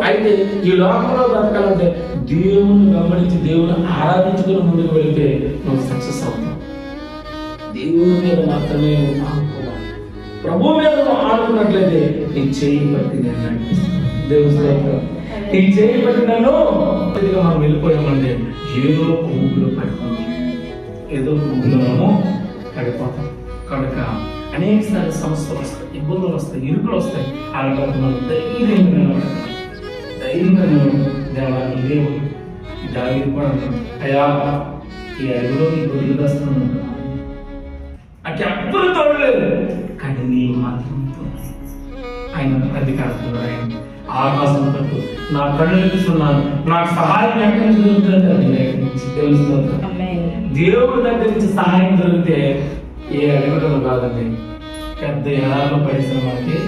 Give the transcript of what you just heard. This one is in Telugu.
అయితే ఈ లోకంలో బ్రతకాలంటే దేవుని గమనించి దేవుని ఆరాధించుకుని ముందుకు వెళితే నువ్వు సక్సెస్ అవుతావు. దేవుని మీద మాత్రమే నువ్వు ఆడుకోవాలి. ప్రభు మీద నువ్వు ఆడుకున్నట్లయితే నీ చేయి పట్టి నేను నడిపిస్తాను. దేవుని నీ చేయి పట్టి నన్ను మనం వెళ్ళిపోయామంటే ఏదో పువ్వులో పడిపోతాం, ఏదో పువ్వులో పడిపోతాం. కనుక అనేక సార్లు సమస్యలు వస్తాయి, ఇబ్బందులు వస్తాయి, ఇరుకులు వస్తాయి. అలాంటి మనం ధైర్యంగా దేవాన్ని దేవుడు దావీదు కూడా అయ్యా ఈ అడుగులో నీ గొర్రెలు దాస్తున్నాను అంటే అప్పుడు తోడలేదు, కానీ నీ మాత్రం ఆయన అధికారులు ఆయన ఆకాశం పట్టు నా కళ్ళు ఎదుగుతున్నాను, నాకు సహాయం ఎక్కడి నుంచి దొరుకుతుంది తెలుస్తుంది. దేవుడి దగ్గర నుంచి సహాయం దొరికితే ఏ అడుగులో కాదండి, పెద్ద ఎడారిలో పడిసిన వారికి